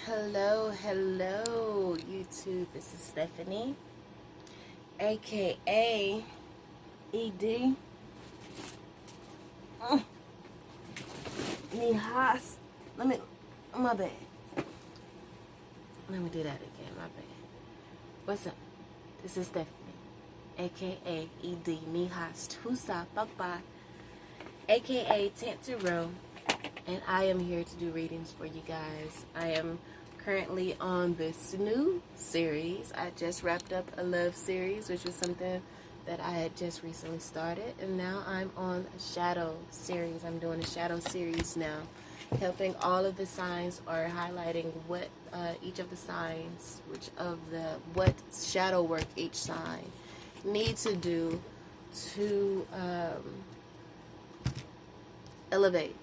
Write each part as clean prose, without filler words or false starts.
Hello, YouTube. This is Stephanie, aka Idin Nehasthusaa. My bad. Let me do that again. My bad. What's up? This is Stephanie, aka Idin Nehasthusaa Gbagba, aka Tantaro. And I am here to do readings for you guys. I am currently on this new series. I just wrapped up a love series, which was something that I had just recently started. And now I'm on a shadow series. I'm doing a shadow series now, helping all of the signs or highlighting what each of the signs, what shadow work each sign needs to do to elevate,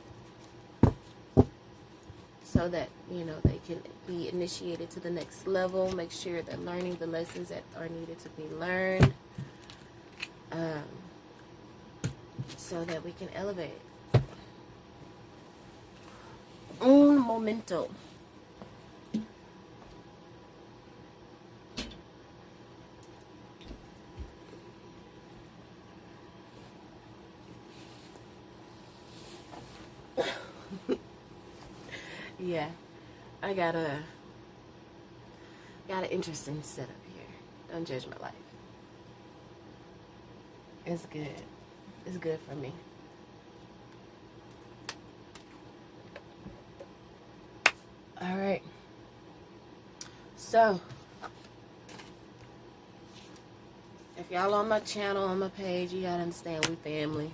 so that, you know, they can be initiated to the next level. Make sure they're learning the lessons that are needed to be learned, so that we can elevate. Un momento. Yeah, I got an interesting setup here. Don't judge my life. It's good. It's good for me. All right. So, if y'all on my channel, on my page, you gotta understand we family.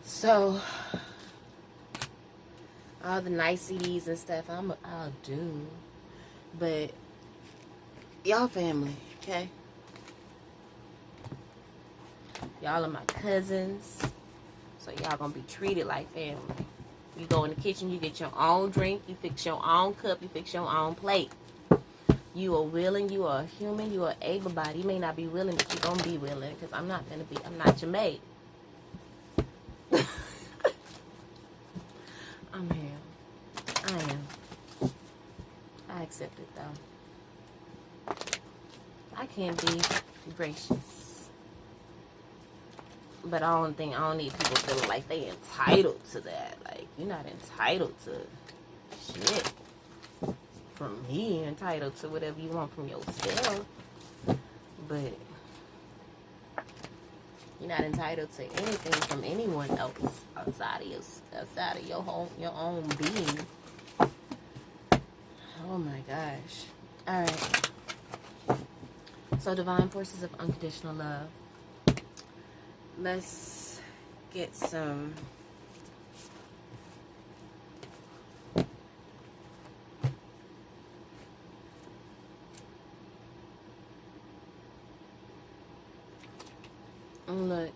So, all the niceties and stuff I'll do, but y'all family, okay? Y'all are my cousins, so y'all gonna be treated like family. You go in the kitchen, you get your own drink, you fix your own cup, you fix your own plate. You are willing, you are a human, you are able-bodied. You may not be willing, but you're gonna be willing, because I'm not your maid. I'm here. I am. I accept it, though. I can be gracious, but I don't need people feeling like they entitled to that. Like, you're not entitled to shit from me. You're entitled to whatever you want from yourself, but you're not entitled to anything from anyone else outside of your own being. Oh my gosh. Alright. So, divine forces of unconditional love. Let's get some look.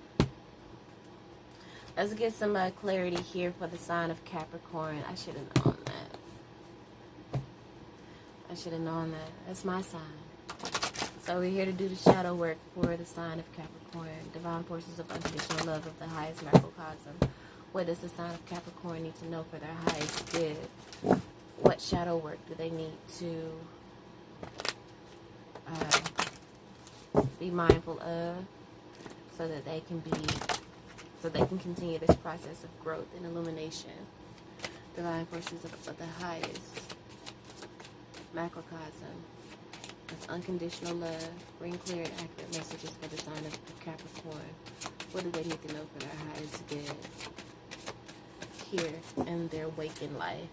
Let's get some clarity here for the sign of Capricorn. I should have known that. I should have known that. That's my sign. So we're here to do the shadow work for the sign of Capricorn. Divine forces of unconditional love of the highest macrocosm. What does the sign of Capricorn need to know for their highest good? What shadow work do they need to be mindful of, so that they can continue this process of growth and illumination? Divine forces of the highest macrocosm of unconditional love. Bring clear and accurate messages for the sign of Capricorn. What do they need to know for their highest good here in their waking life?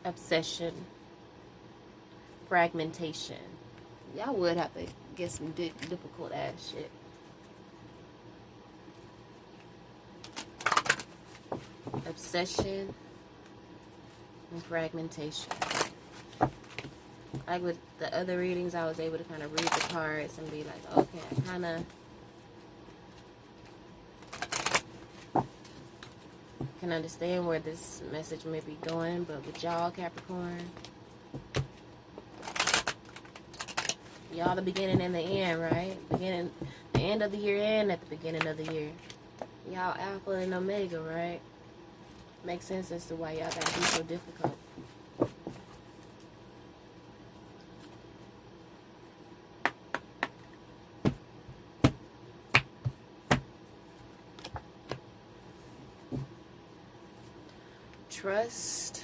Obsession, fragmentation. Y'all would have to get some difficult ass shit. Obsession and fragmentation. Like with the other readings, I was able to kind of read the cards and be like, okay, I kind of can understand where this message may be going. But with y'all, Capricorn, Y'all the beginning and the end, right? Beginning, the end of the year and at the beginning of the year. Y'all Alpha and Omega, right? Makes sense as to why y'all gotta be so difficult. Trust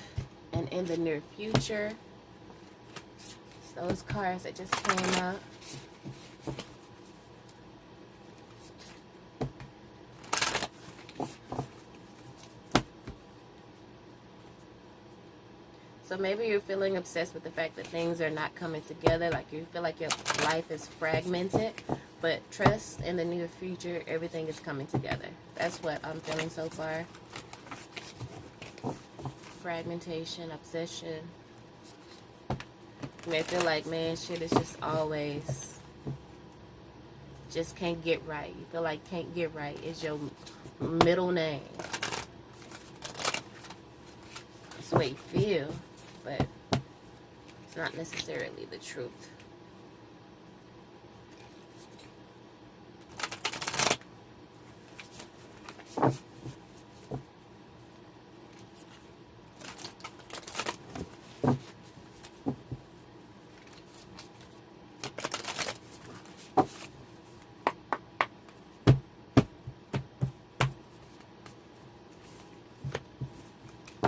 and in the near future. It's those cards that just came out. So maybe you're feeling obsessed with the fact that things are not coming together. Like you feel like your life is fragmented. But trust in the near future, everything is coming together. That's what I'm feeling so far. Fragmentation, obsession. You may feel like, man, shit is just always, just can't get right. You feel like can't get right is your middle name. That's the way you feel, but it's not necessarily the truth.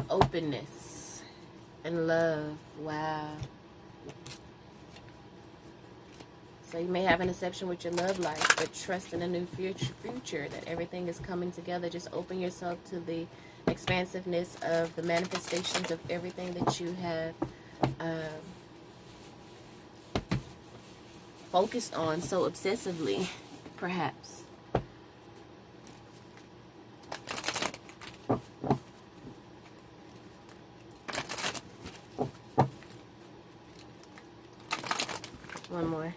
Openness and love. Wow. So you may have an exception with your love life, but trust in a new future that everything is coming together. Just open yourself to the expansiveness of the manifestations of everything that you have focused on so obsessively, perhaps. One more.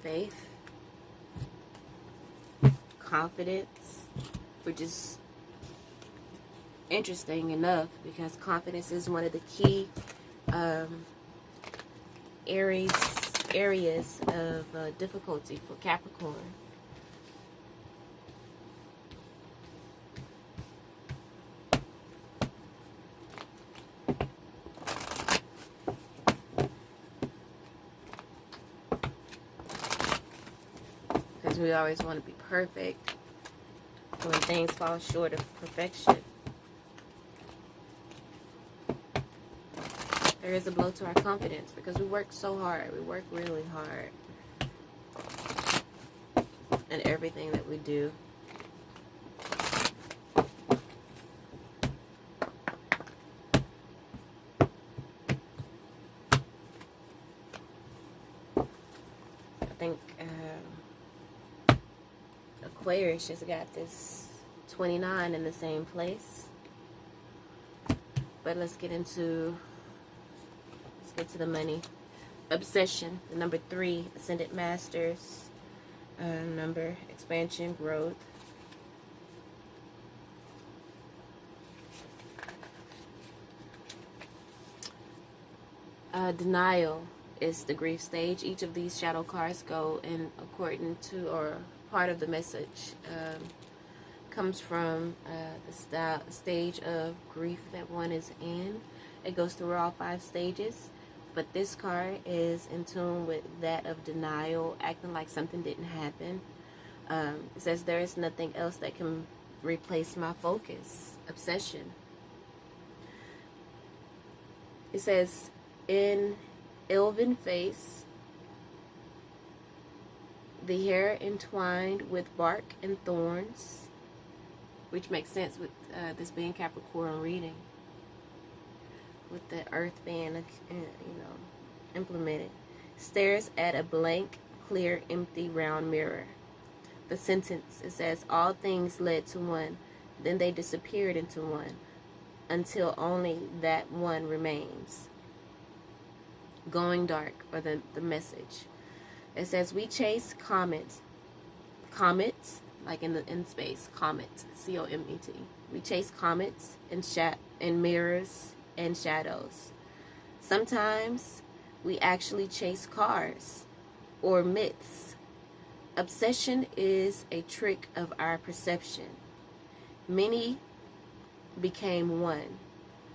Faith, confidence, which is interesting enough because confidence is one of the key areas of difficulty for Capricorn. We always want to be perfect when things fall short of perfection. There is a blow to our confidence because we work so hard. We work really hard in everything that we do. I think Aquarius just got this 29 in the same place. But let's get to the money. Obsession, the number 3, Ascendant Masters, number, expansion, growth. Denial is the grief stage. Each of these shadow cards go in according to, or part of the message comes from the stage of grief that one is in. It goes through all 5 stages, but this card is in tune with that of denial, acting like something didn't happen. It says there is nothing else that can replace my focus. Obsession. It says, in elven face, the hair entwined with bark and thorns, which makes sense with this being Capricorn reading, with the earth being, implemented. stares at a blank, clear, empty, round mirror. The sentence, it says, all things led to one, then they disappeared into one, until only that one remains. Going dark, or the message. It says, we chase comets, like in space, comets, C-O-M-E-T. We chase comets and mirrors and shadows. Sometimes we actually chase cars or myths. Obsession is a trick of our perception. Many became one,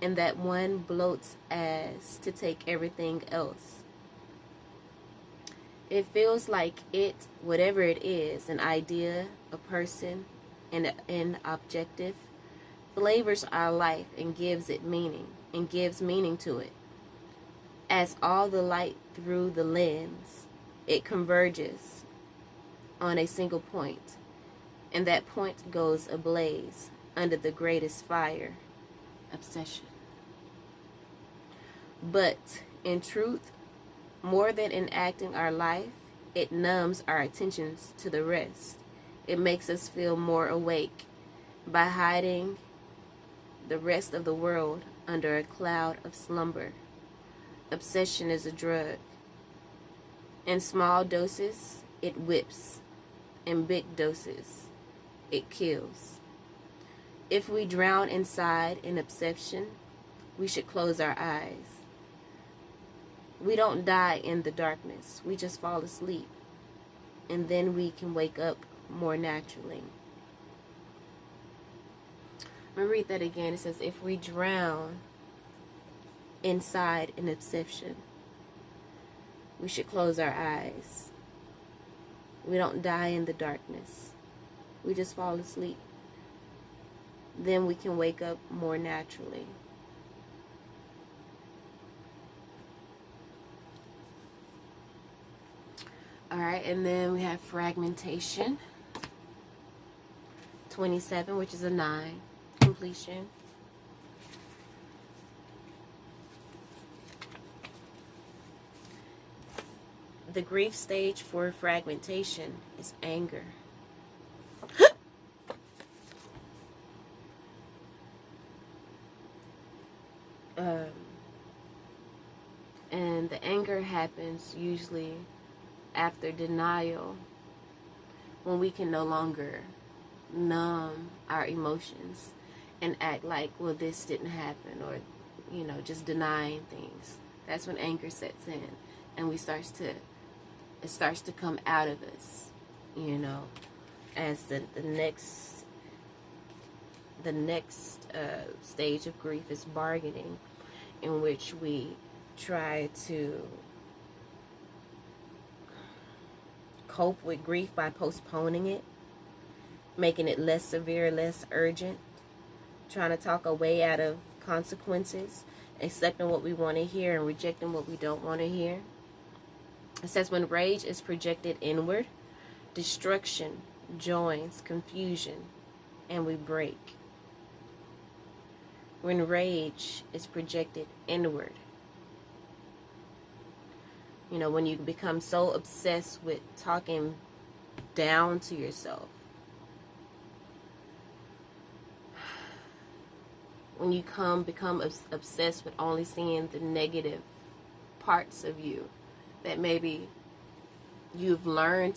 and that one bloats as to take everything else. It feels like it, whatever it is, an idea, a person, an objective, flavors our life and gives it meaning, and gives meaning to it. As all the light through the lens, it converges on a single point, and that point goes ablaze under the greatest fire, obsession. But in truth, more than enacting our life, it numbs our attentions to the rest. It makes us feel more awake by hiding the rest of the world under a cloud of slumber. Obsession is a drug. In small doses, it whips. In big doses, it kills. If we drown inside in obsession, we should close our eyes. We don't die in the darkness. We just fall asleep. And then we can wake up more naturally. I'm going to read that again. It says, if we drown inside an obsession, we should close our eyes. We don't die in the darkness. We just fall asleep. Then we can wake up more naturally. Alright, and then we have fragmentation. 27, which is a 9. Completion. The grief stage for fragmentation is anger. And the anger happens usually after denial, when we can no longer numb our emotions and act like, well, this didn't happen, or, you know, just denying things. That's when anger sets in, and it starts to come out of us, you know, as the next stage of grief is bargaining, in which we try to cope with grief by postponing it, making it less severe, less urgent, trying to talk a way out of consequences, accepting what we want to hear and rejecting what we don't want to hear. It says, when rage is projected inward, destruction joins confusion, and we break. When rage is projected inward, you know, when you become so obsessed with talking down to yourself, when you become obsessed with only seeing the negative parts of you that maybe you've learned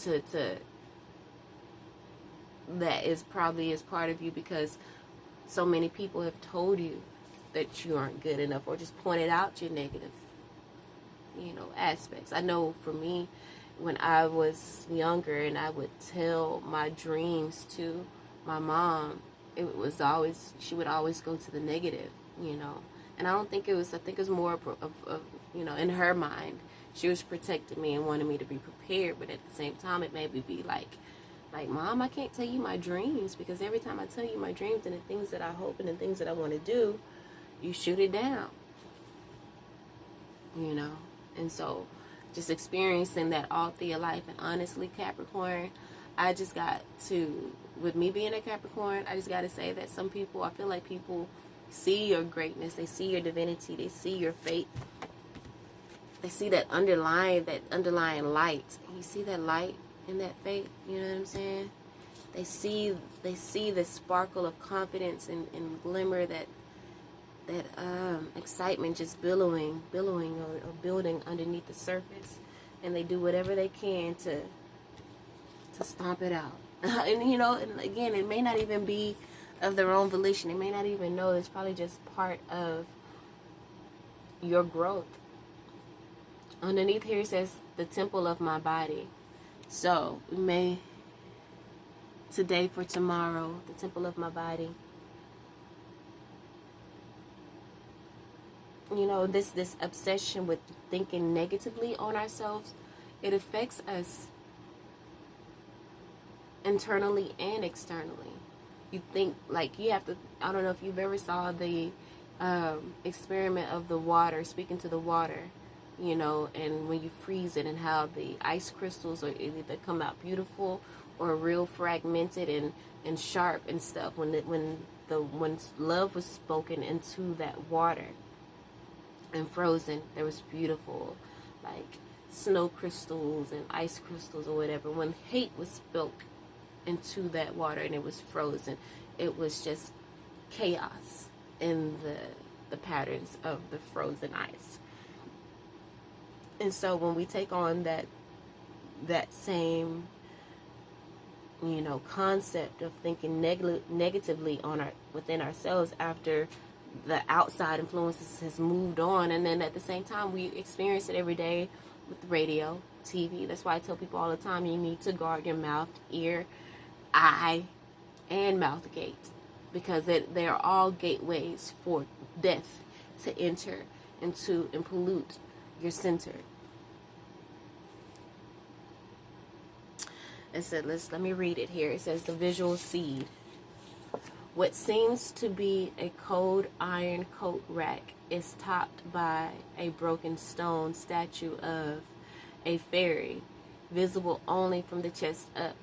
that is probably is part of you because so many people have told you that you aren't good enough, or just pointed out your negative, you know, aspects. I know for me, when I was younger and I would tell my dreams to my mom, it was always, she would always go to the negative, you know. And I think it was more of you know, in her mind, she was protecting me and wanted me to be prepared, but at the same time, it made me be like, Mom, I can't tell you my dreams, because every time I tell you my dreams and the things that I hope and the things that I want to do, you shoot it down, you know. And so just experiencing that all through your life. And honestly, Capricorn, I just got to, with me being a Capricorn, I just got to say that some people, I feel like people see your greatness, they see your divinity, they see your faith, They see that underlying light. You see that light in that faith? You know what I'm saying? They see the sparkle of confidence and glimmer, that excitement just billowing or building underneath the surface, and they do whatever they can to stomp it out. And you know, and again, it may not even be of their own volition. They may not even know. It's probably just part of your growth. Underneath here it says the temple of my body. So we may, today for tomorrow, the temple of my body. You know, this obsession with thinking negatively on ourselves, it affects us internally and externally. You think, like, you have to, I don't know if you've ever saw the experiment of the water, speaking to the water, you know, and when you freeze it, and how the ice crystals are either come out beautiful or real fragmented and sharp and stuff. When love was spoken into that water and frozen, there was beautiful, like, snow crystals and ice crystals or whatever. When hate was spoke into that water and it was frozen, it was just chaos in the patterns of the frozen ice. And so when we take on that same, you know, concept of thinking negatively within ourselves, after the outside influences has moved on, and then at the same time we experience it every day with radio, TV. That's why I tell people all the time, you need to guard your mouth, ear, eye, and mouth gate, because they are all gateways for death to enter into and pollute your center. It said, let me read it here. It says, the visual seed. What seems to be a cold iron coat rack is topped by a broken stone statue of a fairy, visible only from the chest up.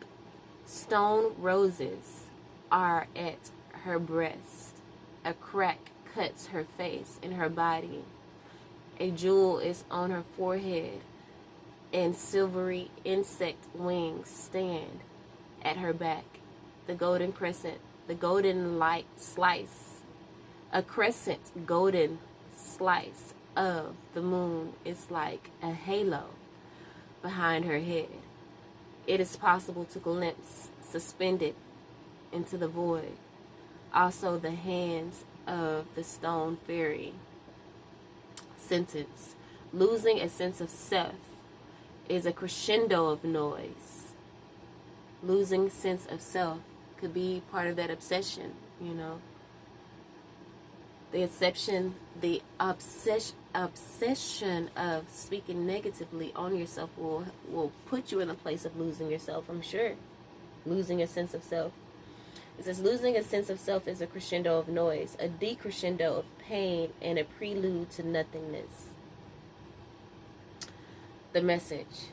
Stone roses are at her breast. A crack cuts her face and her body. A jewel is on her forehead, and silvery insect wings stand at her back. The golden crescent, the golden light slice, a crescent golden slice of the moon is like a halo behind her head. It is possible to glimpse, suspended into the void, also the hands of the stone fairy. Sentence. Losing a sense of self is a crescendo of noise. Losing sense of self could be part of that obsession, you know. The obsession of speaking negatively on yourself will put you in a place of losing yourself, I'm sure. Losing a sense of self. It says, losing a sense of self is a crescendo of noise, a decrescendo of pain, and a prelude to nothingness. The message,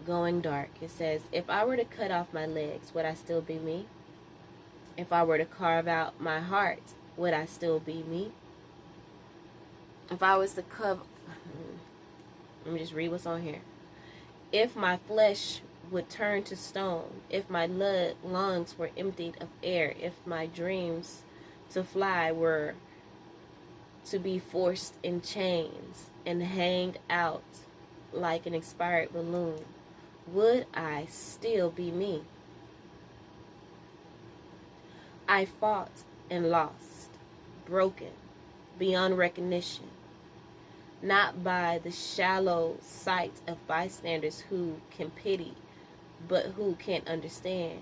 going dark. It says, if I were to cut off my legs, would I still be me? If I were to carve out my heart, would I still be me? If I was to let me just read what's on here. If my flesh would turn to stone, if my lungs were emptied of air, if my dreams to fly were to be forced in chains and hanged out like an expired balloon, would I still be me? I fought and lost, broken, beyond recognition, not by the shallow sight of bystanders who can pity, but who can't understand.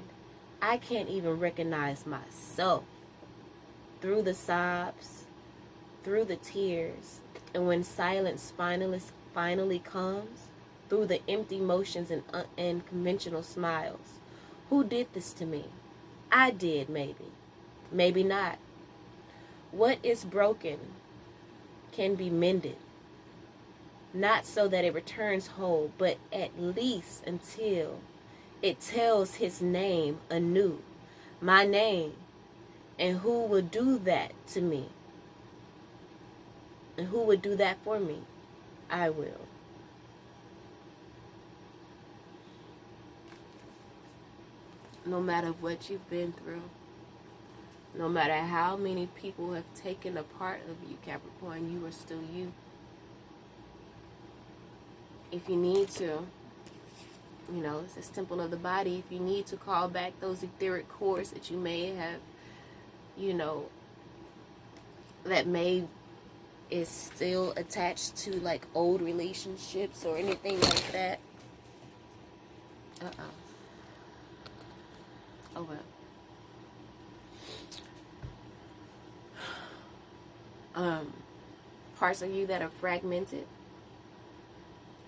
I can't even recognize myself. Through the sobs, through the tears, and when silence finally comes, through the empty motions and conventional smiles. Who did this to me? I did, maybe. Maybe not. What is broken can be mended. Not so that it returns whole, but at least until it tells his name anew. My name. And who would do that to me? And who would do that for me? I will. No matter what you've been through, no matter how many people have taken a part of you, Capricorn, you are still you. If you need to, you know, it's this temple of the body. If you need to call back those etheric cores that you may have, you know, that is still attached to like old relationships or anything like that. Oh well. Parts of you that are fragmented,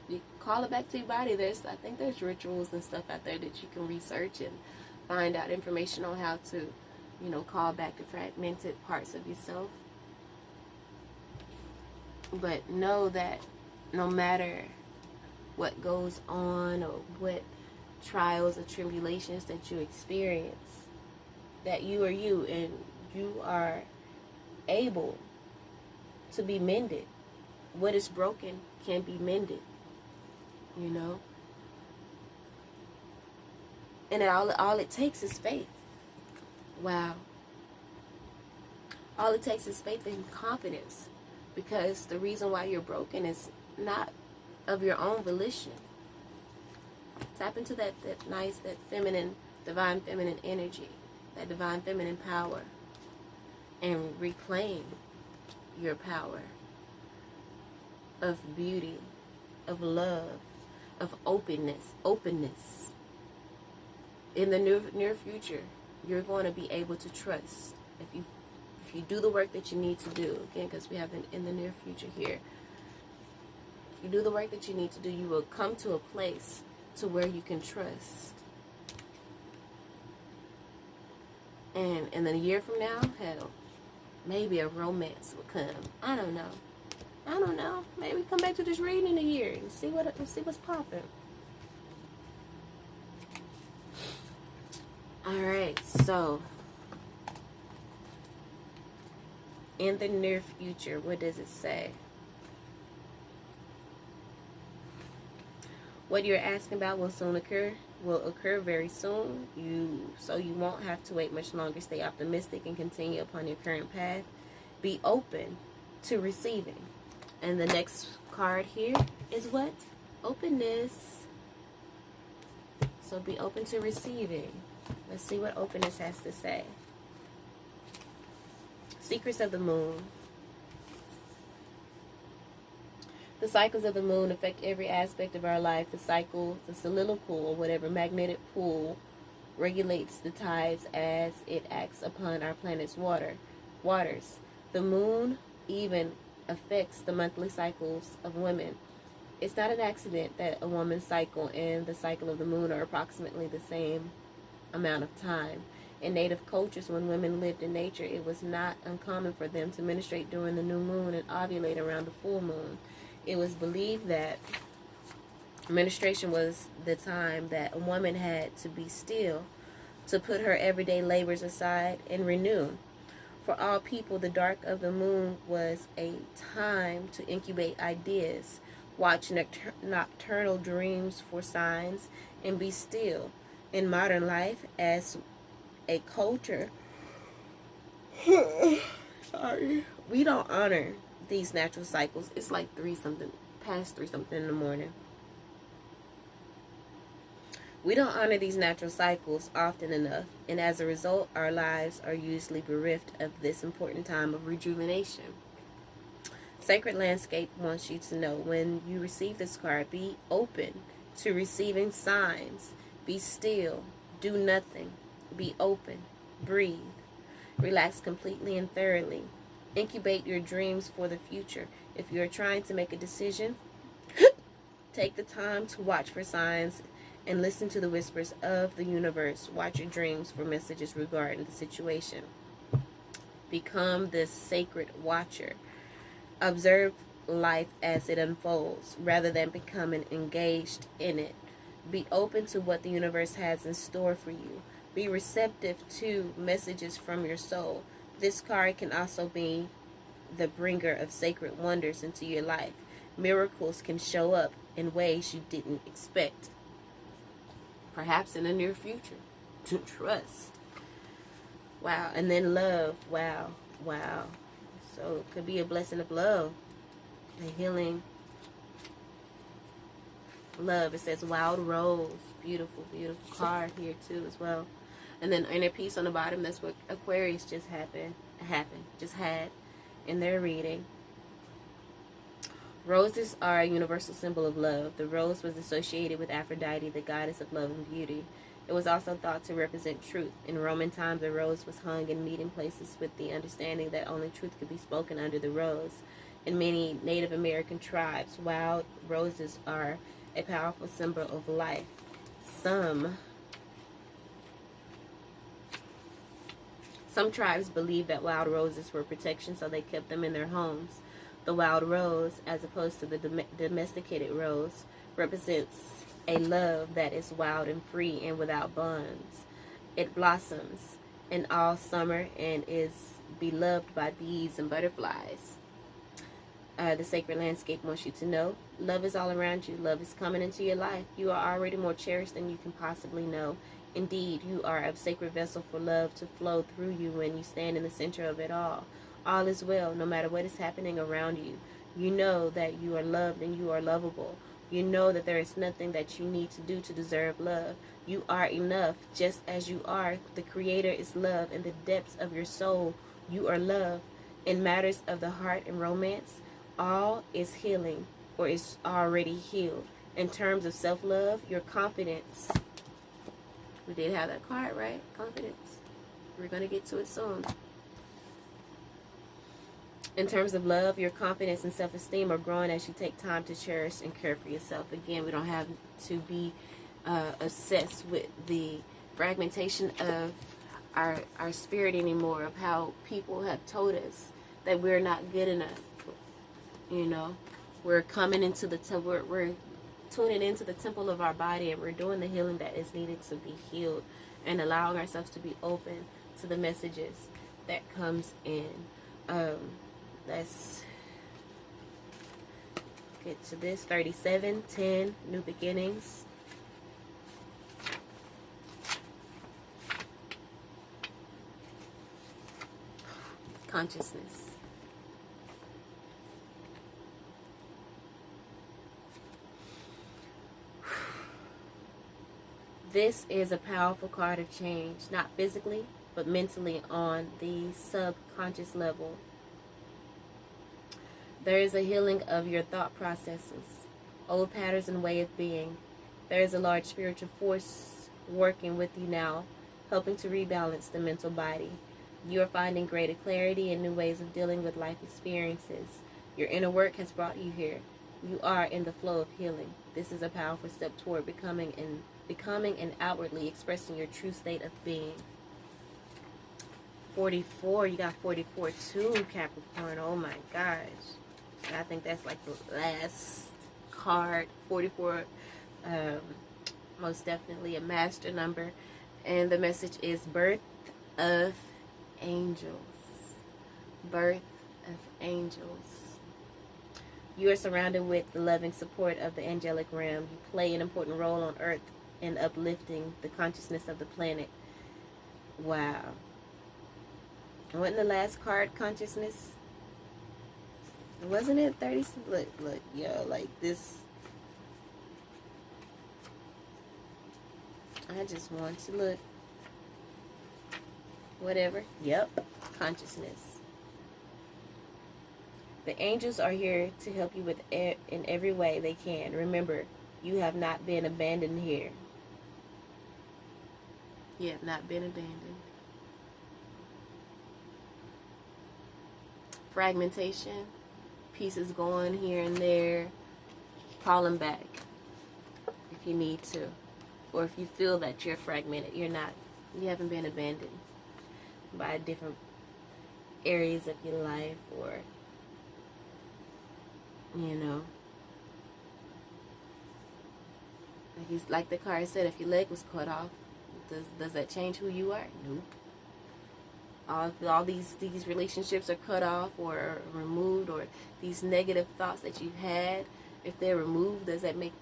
you call it back to your body. I think there's rituals and stuff out there that you can research and find out information on how to, you know, call back the fragmented parts of yourself. But know that no matter what goes on or what trials or tribulations that you experience, that you are you and you are able to be mended. What is broken can be mended, you know. And all it takes is faith. Wow. All it takes is faith and confidence, because the reason why you're broken is not of your own volition. Tap into that feminine, divine feminine energy, that divine feminine power, and reclaim your power of beauty, of love, of openness. In the near future, you're going to be able to trust. If you do the work that you need to do, again, because we have in the near future here, if you do the work that you need to do, you will come to a place to where you can trust. And in a year from now, hell, maybe a romance will come. I don't know. Maybe come back to this reading in a year and see what's popping. Alright, so in the near future, what does it say? What you're asking about will occur very soon. So you won't have to wait much longer. Stay optimistic and continue upon your current path. Be open to receiving. And the next card here is what? Openness. So be open to receiving. Let's see what openness has to say. Secrets of the moon. The cycles of the moon affect every aspect of our life. The cycle, the soliloquy, or whatever magnetic pull, regulates the tides as it acts upon our planet's waters. The moon even affects the monthly cycles of women. It's not an accident that a woman's cycle and the cycle of the moon are approximately the same amount of time. In native cultures, when women lived in nature, it was not uncommon for them to menstruate during the new moon and ovulate around the full moon. It was believed that menstruation was the time that a woman had to be still, to put her everyday labors aside and renew. For all people, the dark of the moon was a time to incubate ideas, watch nocturnal dreams for signs, and be still. In modern life, as a culture, we don't honor these natural cycles. It's like past 3 something in the morning. We don't honor these natural cycles often enough, and as a result, our lives are usually bereft of this important time of rejuvenation. Sacred Landscape wants you to know, when you receive this card, be open to receiving signs. Be still. Do nothing. Be open. Breathe. Relax completely and thoroughly. Incubate your dreams for the future. If you're trying to make a decision, take the time to watch for signs and listen to the whispers of the universe. Watch your dreams for messages regarding the situation. Become this sacred watcher. Observe life as it unfolds rather than becoming engaged in it. Be open to what the universe has in store for you. Be receptive to messages from your soul. This card can also be the bringer of sacred wonders into your life. Miracles can show up in ways you didn't expect. Perhaps in the near future. Trust. Wow. And then love. Wow. Wow. So it could be a blessing of love. The healing. Love. It says wild rose. Beautiful, beautiful card here too as well. And then inner peace on the bottom. That's what Aquarius just had in their reading. Roses are a universal symbol of love. The rose was associated with Aphrodite, the goddess of love and beauty. It was also thought to represent truth. In Roman times, a rose was hung in meeting places with the understanding that only truth could be spoken under the rose. In many Native American tribes, wild roses are a powerful symbol of life. Some tribes believed that wild roses were protection, so they kept them in their homes. The wild rose, as opposed to the domesticated rose, represents a love that is wild and free and without bonds. It blossoms in all summer and is beloved by bees and butterflies. The sacred landscape wants you to know love is all around you. Love is coming into your life. You are already more cherished than you can possibly know. Indeed, you are a sacred vessel for love to flow through you when you stand in the center of it all. All is well, no matter what is happening around you. You know that you are loved and you are lovable. You know that there is nothing that you need to do to deserve love. You are enough just as you are. The Creator is love. In the depths of your soul, you are love. In matters of the heart and romance, all is healing or is already healed. In terms of self-love, your confidence. We did have that card, right? Confidence. We're going to get to it soon. In terms of love, your confidence and self-esteem are growing as you take time to cherish and care for yourself. Again, we don't have to be obsessed with the fragmentation of our spirit anymore, of how people have told us that we're not good enough. You know, we're coming into the we're tuning into the temple of our body, and we're doing the healing that is needed to be healed, and allowing ourselves to be open to the messages that comes in. Let's get to this. 37, 10, new beginnings. Consciousness. This is a powerful card of change, not physically, but mentally on the subconscious level. There is a healing of your thought processes, old patterns and way of being. There is a large spiritual force working with you now, helping to rebalance the mental body. You are finding greater clarity and new ways of dealing with life experiences. Your inner work has brought you here. You are in the flow of healing. This is a powerful step toward becoming and outwardly expressing your true state of being. 44, you got 44 too, Capricorn. Oh my gosh. I think that's like the last card. 44, most definitely a master number. And the message is birth of angels. Birth of angels. You are surrounded with the loving support of the angelic realm. You play an important role on Earth in uplifting the consciousness of the planet. Wow. Wasn't the last card consciousness? Wasn't it 30? Look, yo, like this. I just want to look. Whatever. Yep. Consciousness. The angels are here to help you with in every way they can. Remember, you have not been abandoned here. You have not been abandoned. Fragmentation. Pieces going here and there. Call them back if you need to. Or if you feel that you're fragmented, you're not. You haven't been abandoned by different areas of your life, or you know, like the card said, if your leg was cut off, does that change who you are? Nope. All these relationships are cut off or removed, or these negative thoughts that you've had, If they're removed, does that make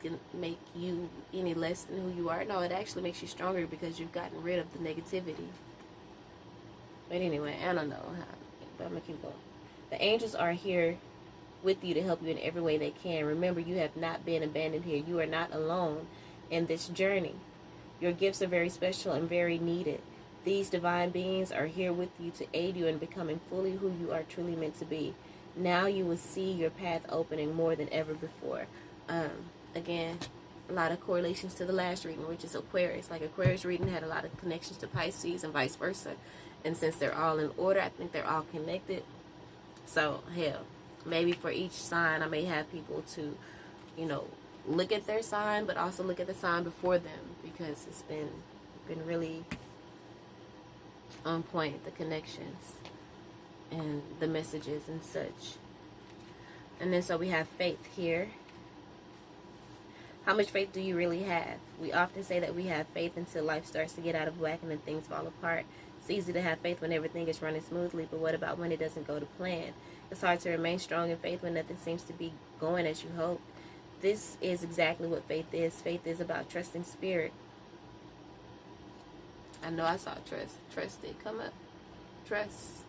you any less than who you are? No, it actually makes you stronger because you've gotten rid of the negativity. But anyway, I don't know how, but I'm going to keep going. The angels are here with you to help you in every way they can. Remember, you have not been abandoned here. You are not alone in this journey. Your gifts are very special and very needed. These divine beings are here with you to aid you in becoming fully who you are truly meant to be. Now you will see your path opening more than ever before. Again, a lot of correlations to the last reading, which is Aquarius. Like Aquarius reading had a lot of connections to Pisces and vice versa. And since they're all in order, I think they're all connected. So, hell, maybe for each sign, I may have people to, you know, look at their sign, but also look at the sign before them, because it's been really on point, the connections and the messages and such. And then so we have faith here. How much faith do you really have? We often say that we have faith until life starts to get out of whack and then things fall apart. It's easy to have faith when everything is running smoothly, but what about when it doesn't go to plan? It's hard to remain strong in faith when nothing seems to be going as you hope. This is exactly what faith is. Faith is about trusting spirit. I know I saw trust. Trust did come up. Trust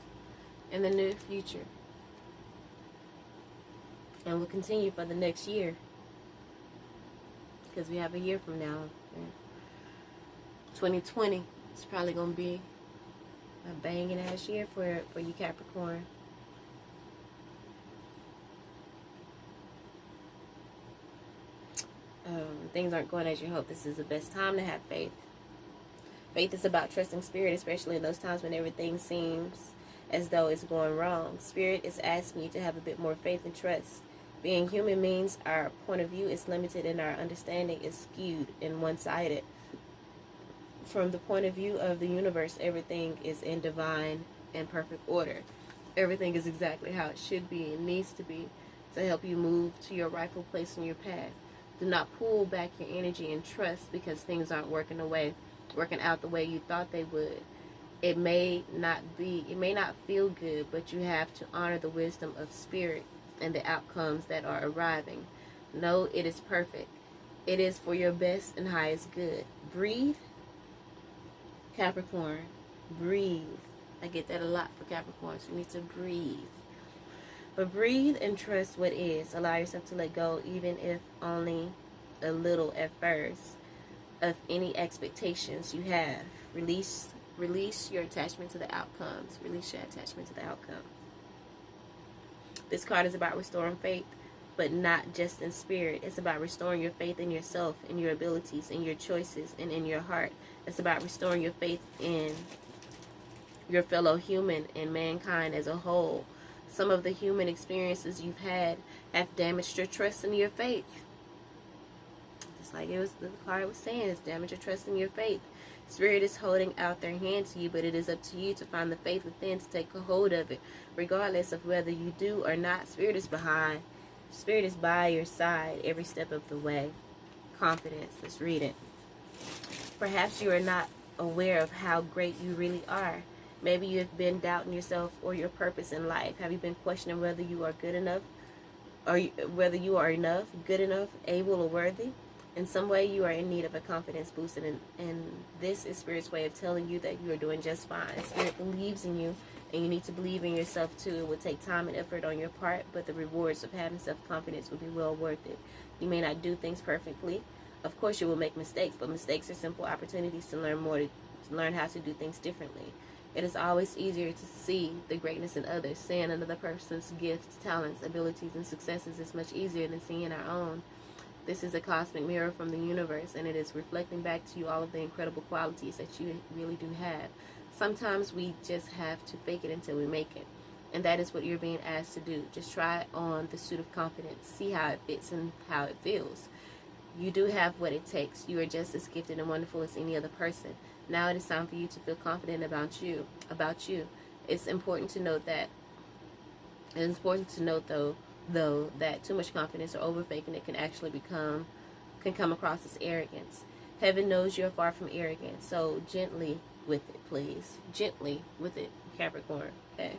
in the near future. And we'll continue for the next year. Because we have a year from now. 2020 is probably going to be a banging ass year for you Capricorn. Things aren't going as you hope. This is the best time to have faith. Faith is about trusting spirit, especially in those times when everything seems as though it's going wrong. Spirit is asking you to have a bit more faith and trust. Being human means our point of view is limited and our understanding is skewed and one-sided. From the point of view of the universe, everything is in divine and perfect order. Everything is exactly how it should be and needs to be to help you move to your rightful place in your path. Do not pull back your energy and trust because things aren't working out the way you thought they would. It may not feel good, but you have to honor the wisdom of spirit and the outcomes that are arriving. Know it is perfect. It is for your best and highest good. Breathe, Capricorn. Breathe. I get that a lot for Capricorn, so you need to breathe. But breathe and trust what is. Allow yourself to let go, even if only a little at first, of any expectations you have. Release your attachment to the outcomes. Release your attachment to the outcome. This card is about restoring faith, but not just in spirit. It's about restoring your faith in yourself, in your abilities, in your choices, and in your heart. It's about restoring your faith in your fellow human and mankind as a whole. Some of the human experiences you've had have damaged your trust in your faith. Just like the card was saying, it's damaged your trust in your faith. Spirit is holding out their hand to you, but it is up to you to find the faith within to take a hold of it. Regardless of whether you do or not, Spirit is by your side every step of the way. Confidence. Let's read it. Perhaps you are not aware of how great you really are. Maybe you have been doubting yourself or your purpose in life. Have you been questioning whether you are good enough, or whether you are enough, good enough, able, or worthy? In some way, you are in need of a confidence boost, and this is Spirit's way of telling you that you are doing just fine. Spirit believes in you, and you need to believe in yourself too. It will take time and effort on your part, but the rewards of having self-confidence will be well worth it. You may not do things perfectly. Of course, you will make mistakes, but mistakes are simple opportunities to learn how to do things differently. It is always easier to see the greatness in others. Seeing another person's gifts, talents, abilities, and successes is much easier than seeing our own. This is a cosmic mirror from the universe, and it is reflecting back to you all of the incredible qualities that you really do have. Sometimes we just have to fake it until we make it, and that is what you're being asked to do. Just try on the suit of confidence. See how it fits and how it feels. You do have what it takes. You are just as gifted and wonderful as any other person. Now it is time for you to feel confident about you. It's important to note that. It's important to note though that too much confidence or over faking it can come across as arrogance. Heaven knows you're far from arrogant, so gently with it, please. Gently with it, Capricorn. Okay.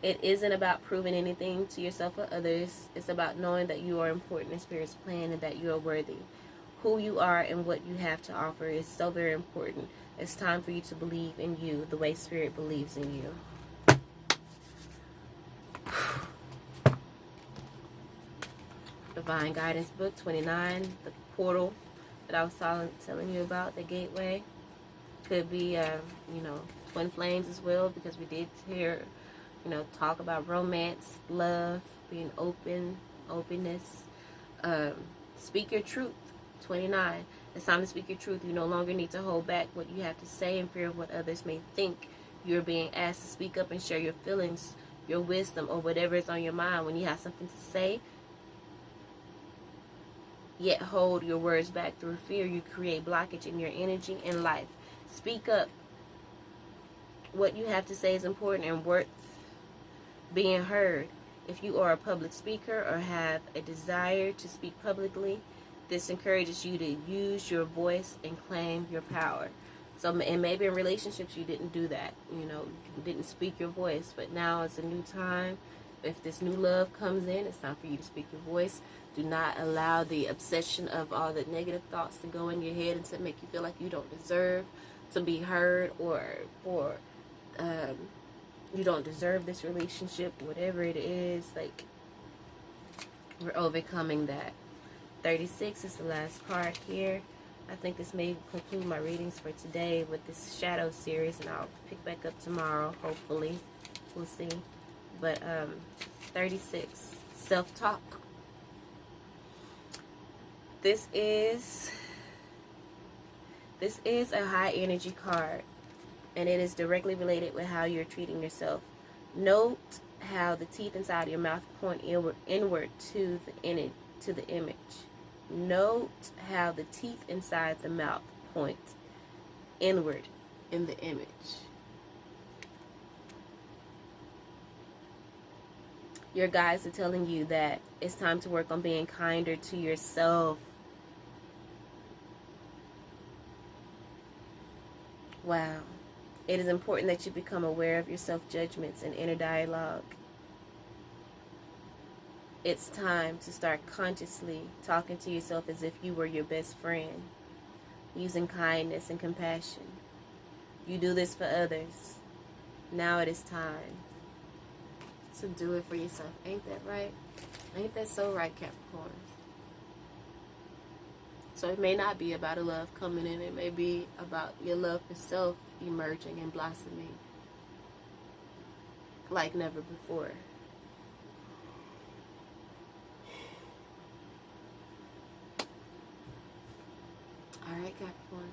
It isn't about proving anything to yourself or others. It's about knowing that you are important in Spirit's plan and that you are worthy. Who you are and what you have to offer is so very important. It's time for you to believe in you the way Spirit believes in you. Divine Guidance Book 29, the portal that I was telling you about, the gateway. Could be, twin flames as well, because we did hear, talk about romance, love, being openness. Speak your truth. 29. It's time to speak your truth. You no longer need to hold back what you have to say in fear of what others may think. You're being asked to speak up and share your feelings, your wisdom, or whatever is on your mind. When you have something to say, yet hold your words back through fear, you create blockage in your energy and life. Speak up. What you have to say is important and worth being heard. If you are a public speaker or have a desire to speak publicly, this encourages you to use your voice and claim your power. So, and maybe in relationships you didn't do that. You didn't speak your voice, but now it's a new time. If this new love comes in, it's time for you to speak your voice. Do not allow the obsession of all the negative thoughts to go in your head and to make you feel like you don't deserve to be heard, or you don't deserve this relationship, whatever it is. Like, we're overcoming that. 36 is the last card here. I think this may conclude my readings for today with this shadow series, and I'll pick back up tomorrow, hopefully. We'll see. But 36, self-talk. This is a high energy card, and it is directly related with how you're treating yourself. Note how the teeth inside your mouth point inward to the image. Note how the teeth inside the mouth point inward in the image. Your guides are telling you that it's time to work on being kinder to yourself. Wow. It is important that you become aware of your self-judgments and inner dialogue. It's time to start consciously talking to yourself as if you were your best friend, using kindness and compassion. You do this for others. Now it is time to do it for yourself. Ain't that right? Ain't that so right, Capricorn? So it may not be about a love coming in. It may be about your love for self emerging and blossoming like never before. All right, Capricorn.